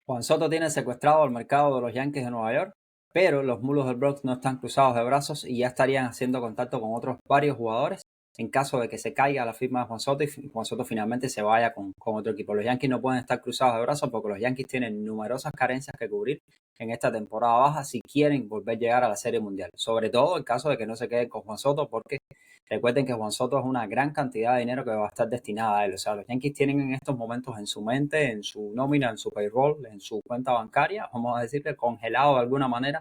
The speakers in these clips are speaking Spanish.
Juan Soto tiene secuestrado el mercado de los Yankees de Nueva York, pero los mulos del Bronx no están cruzados de brazos y ya estarían haciendo contacto con otros varios jugadores en caso de que se caiga la firma de Juan Soto y Juan Soto finalmente se vaya con otro equipo. Los Yankees no pueden estar cruzados de brazos porque los Yankees tienen numerosas carencias que cubrir en esta temporada baja si quieren volver a llegar a la Serie Mundial. Sobre todo en caso de que no se queden con Juan Soto, porque recuerden que Juan Soto es una gran cantidad de dinero que va a estar destinada a él. O sea, los Yankees tienen en estos momentos en su mente, en su nómina, en su payroll, en su cuenta bancaria, vamos a decirle, congelado de alguna manera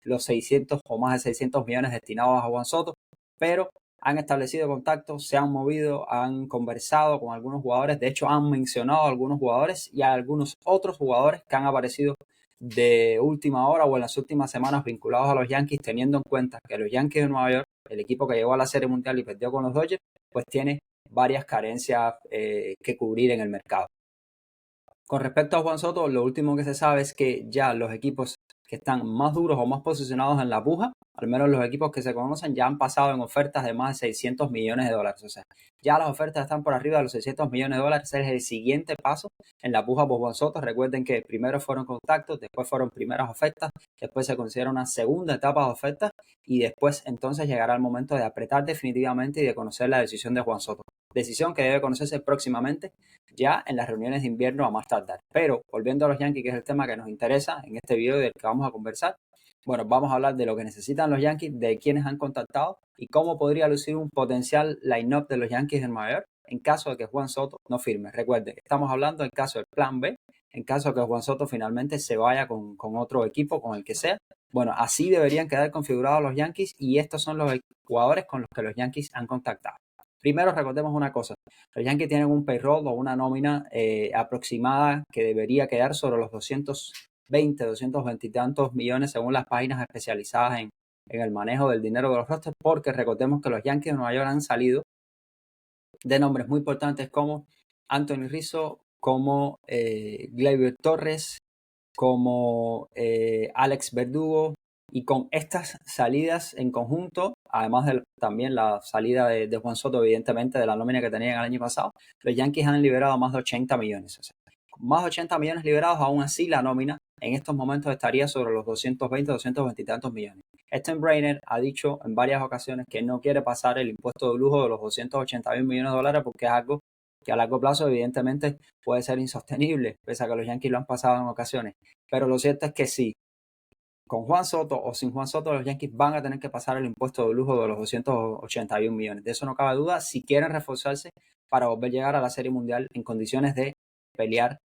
los 600 o más de 600 millones destinados a Juan Soto, pero han establecido contactos, se han movido, han conversado con algunos jugadores, de hecho han mencionado a algunos jugadores y a algunos otros jugadores que han aparecido de última hora o en las últimas semanas vinculados a los Yankees, teniendo en cuenta que los Yankees de Nueva York, el equipo que llegó a la Serie Mundial y perdió con los Dodgers, pues tiene varias carencias que cubrir en el mercado. Con respecto a Juan Soto, lo último que se sabe es que ya los equipos que están más duros o más posicionados en la puja, al menos los equipos que se conocen, ya han pasado en ofertas de más de 600 millones de dólares. O sea, ya las ofertas están por arriba de los 600 millones de dólares. Ese es el siguiente paso en la puja por Juan Soto. Recuerden que primero fueron contactos, después fueron primeras ofertas, después se considera una segunda etapa de ofertas y después entonces llegará el momento de apretar definitivamente y de conocer la decisión de Juan Soto. Decisión que debe conocerse próximamente ya en las reuniones de invierno a más tardar. Pero volviendo a los Yankees, que es el tema que nos interesa en este video del que vamos a conversar, bueno, vamos a hablar de lo que necesitan los Yankees, de quienes han contactado y cómo podría lucir un potencial line-up de los Yankees en Nueva York en caso de que Juan Soto no firme. Recuerden, estamos hablando en caso del plan B, en caso de que Juan Soto finalmente se vaya con otro equipo, con el que sea. Bueno, así deberían quedar configurados los Yankees y estos son los jugadores con los que los Yankees han contactado. Primero recordemos una cosa, los Yankees tienen un payroll o una nómina aproximada que debería quedar sobre los 220 y tantos millones según las páginas especializadas en el manejo del dinero de los rosters, porque recordemos que los Yankees de Nueva York han salido de nombres muy importantes como Anthony Rizzo, como Gleyber Torres, como Alex Verdugo, y con estas salidas en conjunto, además de también la salida de Juan Soto, evidentemente, de la nómina que tenían el año pasado, los Yankees han liberado más de 80 millones. O sea, con más de 80 millones liberados, aún así la nómina en estos momentos estaría sobre los 220 y tantos millones. Steinbrenner ha dicho en varias ocasiones que no quiere pasar el impuesto de lujo de los 280 millones de dólares porque es algo que a largo plazo evidentemente puede ser insostenible, pese a que los Yankees lo han pasado en ocasiones. Pero lo cierto es que sí, con Juan Soto o sin Juan Soto, los Yankees van a tener que pasar el impuesto de lujo de los 281 millones. De eso no cabe duda si quieren reforzarse para volver a llegar a la Serie Mundial en condiciones de pelear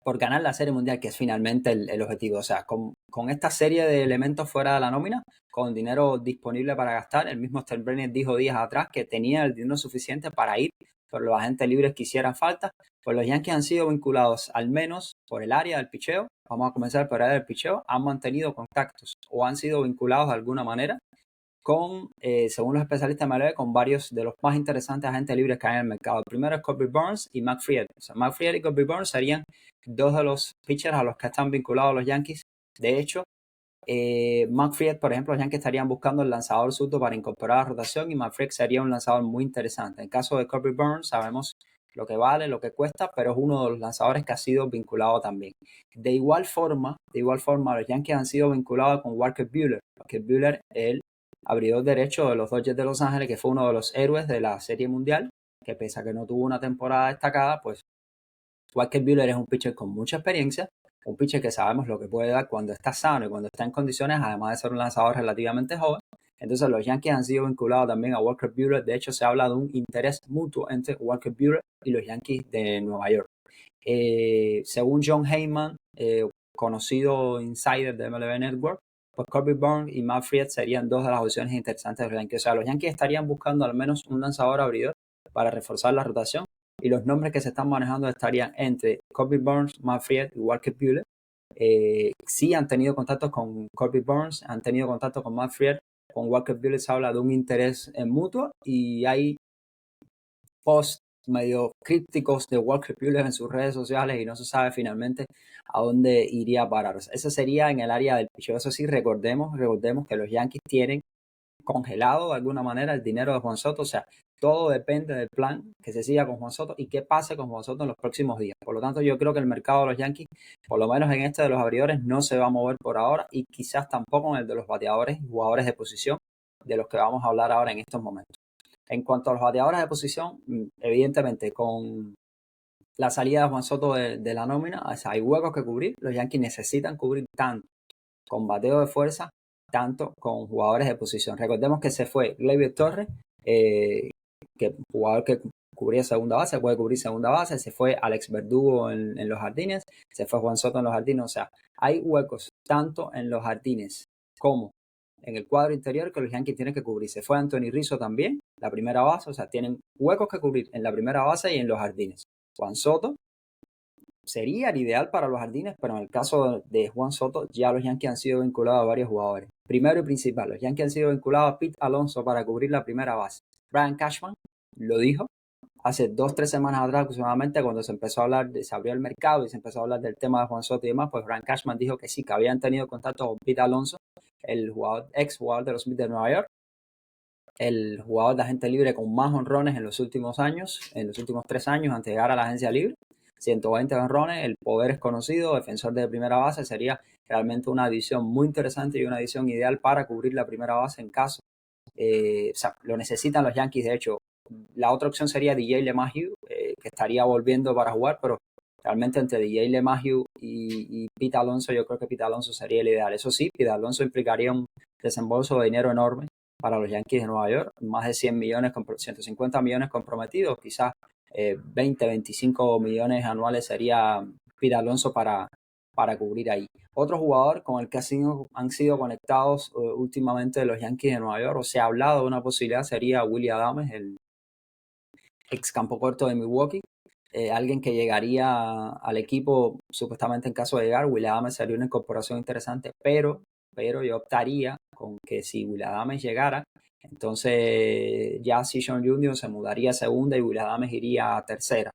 por ganar la Serie Mundial, que es finalmente el objetivo. O sea, con esta serie de elementos fuera de la nómina, con dinero disponible para gastar, el mismo Steinbrenner dijo días atrás que tenía el dinero suficiente para ir por los agentes libres que hicieran falta, pues los Yankees han sido vinculados al menos por el área del picheo. Vamos a comenzar por el área del picheo. Han mantenido contactos o han sido vinculados de alguna manera con, según los especialistas de MLB, con varios de los más interesantes agentes libres que hay en el mercado. El primero es Corbin Burnes y Matt Fried. O sea, Matt Fried y Corbin Burnes serían dos de los pitchers a los que están vinculados los Yankees. De hecho, Matt Fried, por ejemplo, los Yankees estarían buscando el lanzador zurdo para incorporar a la rotación y Matt Fried sería un lanzador muy interesante. En caso de Corbin Burnes, sabemos lo que vale, lo que cuesta, pero es uno de los lanzadores que ha sido vinculado también. De igual forma, los Yankees han sido vinculados con Walker Buehler. Walker Buehler, el abridor derecho de los Dodgers de Los Ángeles, que fue uno de los héroes de la Serie Mundial, que pese a que no tuvo una temporada destacada, pues Walker Buehler es un pitcher con mucha experiencia, un pitcher que sabemos lo que puede dar cuando está sano y cuando está en condiciones, además de ser un lanzador relativamente joven. Entonces los Yankees han sido vinculados también a Walker Buehler. De hecho, se habla de un interés mutuo entre Walker Buehler y los Yankees de Nueva York. Según John Heyman, conocido insider de MLB Network, pues Corbin Burnes y Matt Fried serían dos de las opciones interesantes de los Yankees. O sea, los Yankees estarían buscando al menos un lanzador abridor para reforzar la rotación y los nombres que se están manejando estarían entre Corbin Burnes, Matt Fried y Walker Buehler. Sí han tenido contactos con Corbin Burnes, han tenido contacto con Matt Fried, con Walker Buehler se habla de un interés en mutuo y hay posts medio crípticos de Walker Buehler en sus redes sociales y no se sabe finalmente a dónde iría a parar. O sea, eso sería en el área del picheo. Eso sí, recordemos que los Yankees tienen congelado de alguna manera el dinero de Juan Soto. O sea, todo depende del plan que se siga con Juan Soto y qué pase con Juan Soto en los próximos días. Por lo tanto, yo creo que el mercado de los Yankees, por lo menos en este de los abridores, no se va a mover por ahora y quizás tampoco en el de los bateadores y jugadores de posición de los que vamos a hablar ahora en estos momentos. En cuanto a los bateadores de posición, evidentemente con la salida de Juan Soto de la nómina, o sea, hay huecos que cubrir. Los Yankees necesitan cubrir tanto con bateo de fuerza, tanto con jugadores de posición. Recordemos que se fue Gleyber Torres, que jugador que cubría segunda base, puede cubrir segunda base, se fue Alex Verdugo en los jardines, se fue Juan Soto en los jardines, o sea, hay huecos tanto en los jardines como en el cuadro interior que los Yankees tienen que cubrir. Se fue Anthony Rizzo también, la primera base, o sea, tienen huecos que cubrir en la primera base y en los jardines. Juan Soto sería el ideal para los jardines, pero en el caso de Juan Soto ya los Yankees han sido vinculados a varios jugadores. Primero y principal, los Yankees han sido vinculados a Pete Alonso para cubrir la primera base. Brian Cashman lo dijo hace 2-3 semanas atrás aproximadamente, cuando se empezó a hablar, se abrió el mercado y se empezó a hablar del tema de Juan Soto y demás, pues Brian Cashman dijo que sí, que habían tenido contacto con Pete Alonso, el ex jugador de los Mets de Nueva York, el jugador de agente libre con más honrones en los últimos años, en los últimos 3 años antes de llegar a la agencia libre. 120 honrones, el poder es conocido, defensor de primera base, sería realmente una adición muy interesante y una adición ideal para cubrir la primera base en caso. O sea, lo necesitan los Yankees, de hecho. La otra opción sería DJ LeMahieu, que estaría volviendo para jugar, pero realmente entre DJ LeMahieu y Pete Alonso, yo creo que Pete Alonso sería el ideal. Eso sí, Pete Alonso implicaría un desembolso de dinero enorme para los Yankees de Nueva York, más de 100 millones, 150 millones comprometidos, quizás 20, 25 millones anuales sería Pete Alonso para cubrir ahí. Otro jugador con el que han sido conectados últimamente los Yankees de Nueva York, o se ha hablado de una posibilidad, sería Willy Adames, el ex campo corto de Milwaukee. Alguien que llegaría al equipo supuestamente en caso de llegar. Willy Adames sería una incorporación interesante, pero yo optaría con que si Willy Adames llegara, entonces ya Sean Jr. se mudaría a segunda y Willy Adames iría a tercera,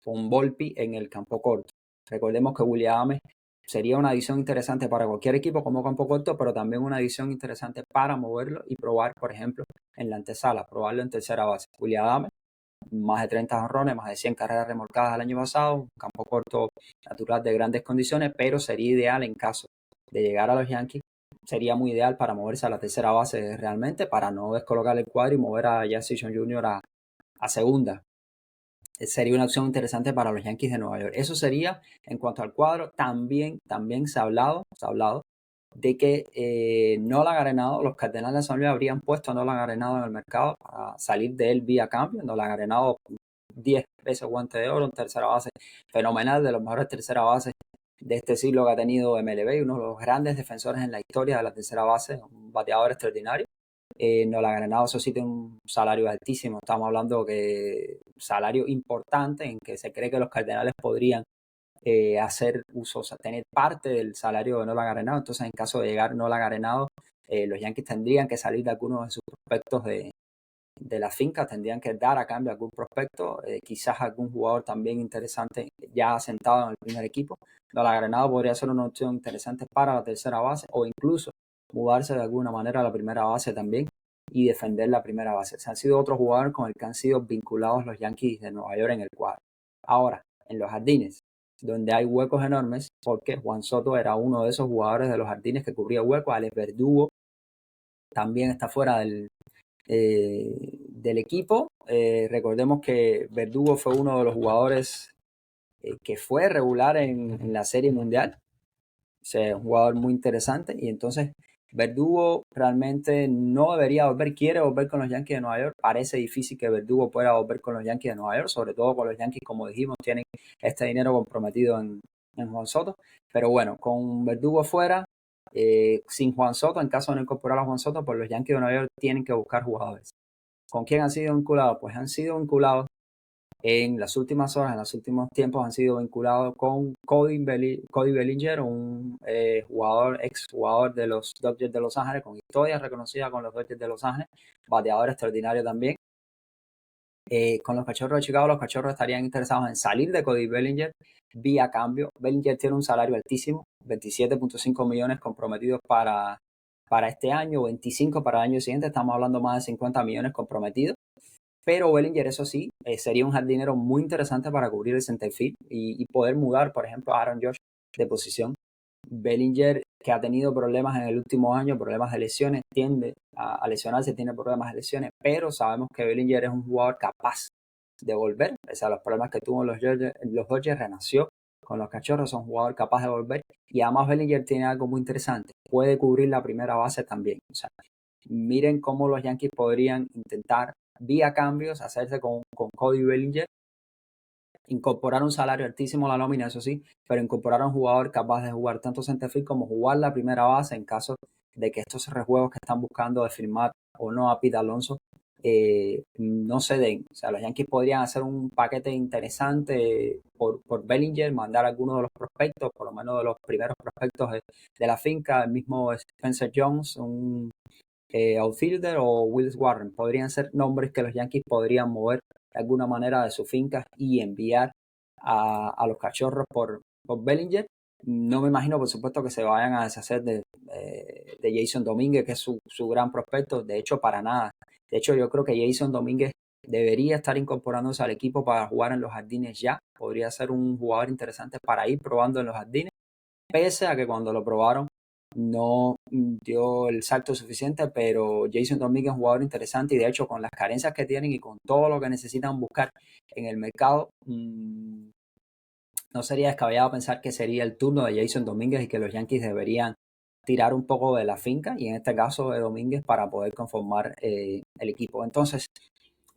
con Volpi en el campo corto. Recordemos que Willy Adames sería una adición interesante para cualquier equipo como campo corto, pero también una adición interesante para moverlo y probar, por ejemplo, en la antesala, probarlo en tercera base. Willy Adames, más de 30 jonrones, más de 100 carreras remolcadas el año pasado, un campo corto natural de grandes condiciones, pero sería ideal en caso de llegar a los Yankees, sería muy ideal para moverse a la tercera base realmente, para no descolocar el cuadro y mover a Jazz Jr. a segunda. Sería una opción interesante para los Yankees de Nueva York. Eso sería en cuanto al cuadro. También se ha hablado de que Nolan Arenado, los Cardenales de San Luis habrían puesto a Nolan Arenado en el mercado para salir de él vía cambio. Nolan Arenado, 10 veces guante de oro, un tercera base fenomenal, de los mejores tercera bases de este siglo que ha tenido MLB, uno de los grandes defensores en la historia de la tercera base, un bateador extraordinario. Nolan Arenado, eso sí tiene un salario altísimo. Estamos hablando que salario importante en que se cree que los Cardenales podrían hacer uso, o sea, tener parte del salario de Nolan Arenado. Entonces, en caso de llegar Nolan Arenado, los Yankees tendrían que salir de algunos de sus prospectos de la finca, tendrían que dar a cambio algún prospecto, quizás algún jugador también interesante ya asentado en el primer equipo. Nolan Arenado podría ser una opción interesante para la tercera base o incluso mudarse de alguna manera a la primera base también y defender la primera base. Se han sido otros jugadores con el que han sido vinculados los Yankees de Nueva York en el cuadro. Ahora, en los jardines, donde hay huecos enormes, porque Juan Soto era uno de esos jugadores de los jardines que cubría huecos. Alex Verdugo también está fuera del equipo. Recordemos que Verdugo fue uno de los jugadores que fue regular en la Serie Mundial. O sea, un jugador muy interesante. Y entonces Verdugo realmente no debería volver, quiere volver con los Yankees de Nueva York. Parece difícil que Verdugo pueda volver con los Yankees de Nueva York, sobre todo con los Yankees, como dijimos, tienen este dinero comprometido en Juan Soto. Pero bueno, con Verdugo fuera, sin Juan Soto, en caso de no incorporar a Juan Soto, pues los Yankees de Nueva York tienen que buscar jugadores. ¿Con quién han sido vinculados? Pues han sido vinculados en las últimas horas, en los últimos tiempos, han sido vinculados con Cody Bellinger, un ex jugador de los Dodgers de Los Ángeles, con historia reconocida con los Dodgers de Los Ángeles, bateador extraordinario también. Con los Cachorros de Chicago, los Cachorros estarían interesados en salir de Cody Bellinger vía cambio. Bellinger tiene un salario altísimo, 27.5 millones comprometidos para este año, 25 para el año siguiente, estamos hablando más de 50 millones comprometidos. Pero Bellinger, eso sí, sería un jardinero muy interesante para cubrir el center field y poder mudar, por ejemplo, a Aaron Judge de posición. Bellinger, que ha tenido problemas en el último año, problemas de lesiones, tiende a lesionarse, tiene problemas de lesiones, pero sabemos que Bellinger es un jugador capaz de volver, pese a los problemas que tuvo los Dodgers, renació con los Cachorros, es un jugador capaz de volver, y además Bellinger tiene algo muy interesante, puede cubrir la primera base también. O sea, miren cómo los Yankees podrían intentar, vía cambios, hacerse con Cody Bellinger, incorporar un salario altísimo a la nómina, eso sí, pero incorporar a un jugador capaz de jugar tanto centerfield como jugar la primera base en caso de que estos rejuegos que están buscando de firmar o no a Pete Alonso no se den. O sea, los Yankees podrían hacer un paquete interesante por Bellinger, mandar algunos de los prospectos, por lo menos de los primeros prospectos de la finca, el mismo Spencer Jones, un outfielder, o Willis Warren. Podrían ser nombres que los Yankees podrían mover de alguna manera de sus fincas y enviar a los Cachorros por Bellinger. No me imagino, por supuesto, que se vayan a deshacer de Jason Domínguez, que es su gran prospecto. De hecho, para nada. De hecho, yo creo que Jason Domínguez debería estar incorporándose al equipo para jugar en los jardines ya. Podría ser un jugador interesante para ir probando en los jardines, pese a que cuando lo probaron no dio el salto suficiente, pero Jason Domínguez es un jugador interesante y de hecho con las carencias que tienen y con todo lo que necesitan buscar en el mercado, no sería descabellado pensar que sería el turno de Jason Domínguez y que los Yankees deberían tirar un poco de la finca y en este caso de Domínguez para poder conformar el equipo. Entonces,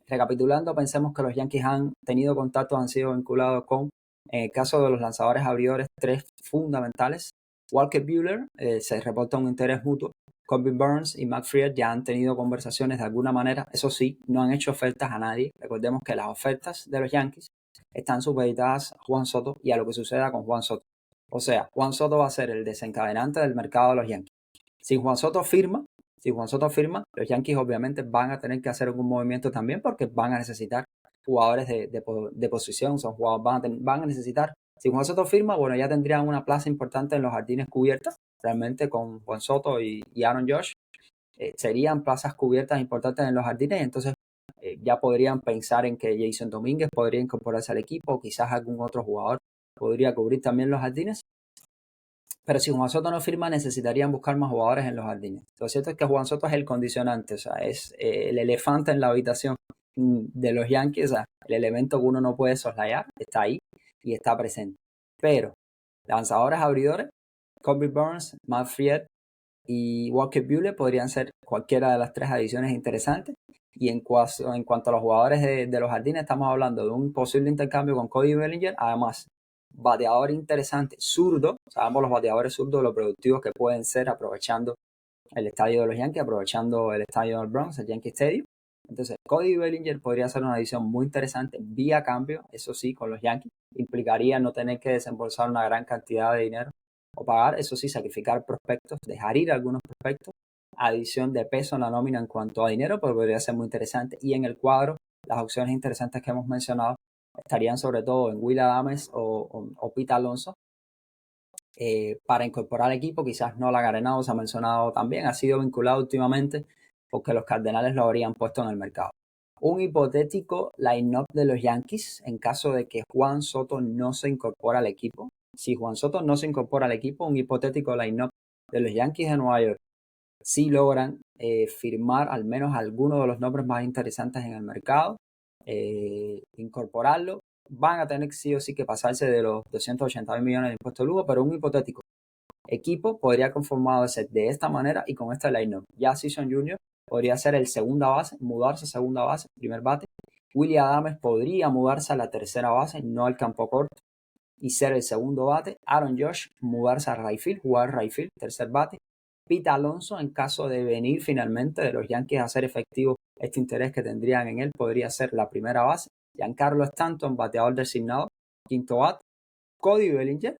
recapitulando, pensemos que los Yankees han tenido contactos, han sido vinculados con, en el caso de los lanzadores abridores, tres fundamentales. Walker Buehler, se reporta un interés mutuo. Corbin Burnes y Matt Fried ya han tenido conversaciones de alguna manera. Eso sí, no han hecho ofertas a nadie. Recordemos que las ofertas de los Yankees están supeditadas a Juan Soto y a lo que suceda con Juan Soto. O sea, Juan Soto va a ser el desencadenante del mercado de los Yankees. Si Juan Soto firma, los Yankees obviamente van a tener que hacer algún movimiento también porque van a necesitar jugadores de posición, son jugadores, van a necesitar. Si Juan Soto firma, bueno, ya tendrían una plaza importante en los jardines cubiertas, realmente con Juan Soto y Aaron Judge. Serían plazas cubiertas importantes en los jardines, entonces ya podrían pensar en que Jason Domínguez podría incorporarse al equipo, quizás algún otro jugador podría cubrir también los jardines. Pero si Juan Soto no firma, necesitarían buscar más jugadores en los jardines. Lo cierto es que Juan Soto es el condicionante, o sea, es el elefante en la habitación de los Yankees, o sea, el elemento que uno no puede soslayar, está ahí y está presente. Pero lanzadores abridores, Corbin Burnes, Matt Fried y Walker Buehler podrían ser cualquiera de las tres adiciones interesantes. Y en cuanto a los jugadores de los jardines, estamos hablando de un posible intercambio con Cody Bellinger, además bateador interesante, zurdo. Sabemos los bateadores zurdos, lo productivos que pueden ser aprovechando el estadio de los Yankees, aprovechando el estadio del Bronx, el Yankee Stadium. Entonces, Cody Bellinger podría ser una adición muy interesante vía cambio, eso sí, con los Yankees. Implicaría no tener que desembolsar una gran cantidad de dinero o pagar, eso sí, sacrificar prospectos, dejar ir algunos prospectos, adición de peso en la nómina en cuanto a dinero, pero podría ser muy interesante. Y en el cuadro, las opciones interesantes que hemos mencionado estarían sobre todo en Will Adames o Pete Alonso. Para incorporar al equipo, quizás Nolan Arenado se ha mencionado también, ha sido vinculado últimamente porque los Cardenales lo habrían puesto en el mercado. Un hipotético line-up de los Yankees en caso de que Juan Soto no se incorpora al equipo. Si Juan Soto no se incorpora al equipo, un hipotético line-up de los Yankees de Nueva York, si logran firmar al menos algunos de los nombres más interesantes en el mercado, incorporarlo, van a tener sí o sí que pasarse de los 280 millones de impuestos de lujo, pero un hipotético equipo podría conformarse de esta manera y con este line-up. Ya Season Jr. podría ser el segunda base, mudarse a segunda base, primer bate. Willy Adames podría mudarse a la tercera base, no al campo corto, y ser el segundo bate. Aaron Judge mudarse a right field, jugar right field, tercer bate. Pete Alonso, en caso de venir finalmente de los Yankees a hacer efectivo este interés que tendrían en él, podría ser la primera base. Giancarlo Stanton, bateador designado, quinto bate. Cody Bellinger,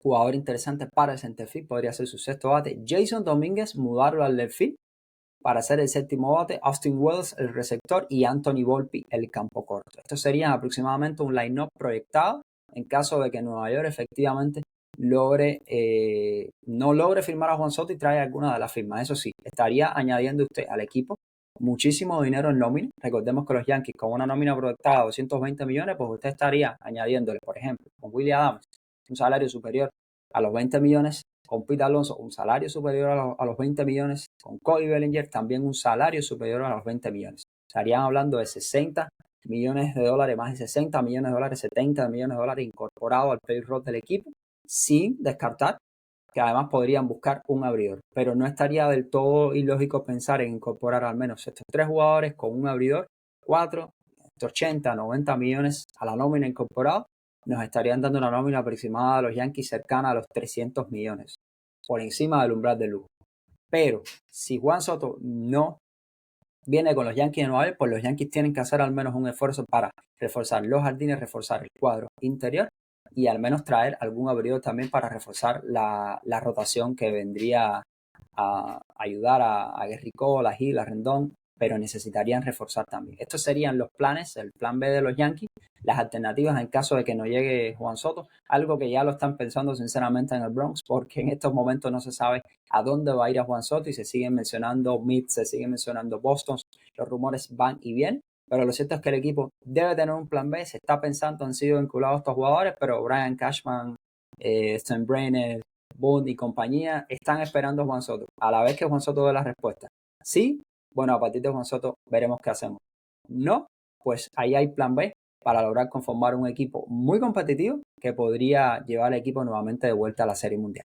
jugador interesante para el centerfield, podría ser su sexto bate. Jason Domínguez, mudarlo al left field para ser el séptimo bate. Austin Wells, el receptor, y Anthony Volpe, el campo corto. Esto sería aproximadamente un line-up proyectado en caso de que Nueva York efectivamente no logre firmar a Juan Soto y trae alguna de las firmas. Eso sí, estaría añadiendo usted al equipo muchísimo dinero en nómina. Recordemos que los Yankees con una nómina proyectada de 220 millones, pues usted estaría añadiéndole, por ejemplo, con Willie Adams, un salario superior a los 20 millones, con Pete Alonso, un salario superior a los 20 millones, con Cody Bellinger, también un salario superior a los 20 millones. Estarían hablando de 60 millones de dólares, más de 60 millones de dólares, 70 millones de dólares incorporados al payroll del equipo, sin descartar que además podrían buscar un abridor. Pero no estaría del todo ilógico pensar en incorporar al menos estos 3 jugadores con un abridor, 4, 80, 90 millones a la nómina incorporada, nos estarían dando una nómina aproximada a los Yankees cercana a los 300 millones, por encima del umbral de lujo. Pero si Juan Soto no viene con los Yankees de Nueva York, pues los Yankees tienen que hacer al menos un esfuerzo para reforzar los jardines, reforzar el cuadro interior y al menos traer algún abridor también para reforzar la rotación que vendría a ayudar a Gerrit Cole, a Gil, a Rendón, pero necesitarían reforzar también. Estos serían los planes, el plan B de los Yankees, las alternativas en caso de que no llegue Juan Soto, algo que ya lo están pensando sinceramente en el Bronx, porque en estos momentos no se sabe a dónde va a ir a Juan Soto y se siguen mencionando Mets, se siguen mencionando Boston, los rumores van y vienen, pero lo cierto es que el equipo debe tener un plan B, se está pensando, han sido vinculados estos jugadores, pero Brian Cashman, Steinbrenner, Bond y compañía están esperando a Juan Soto, a la vez que Juan Soto dé la respuesta. Sí, bueno, a partir de Juan Soto veremos qué hacemos. No, pues ahí hay plan B para lograr conformar un equipo muy competitivo que podría llevar al equipo nuevamente de vuelta a la Serie Mundial.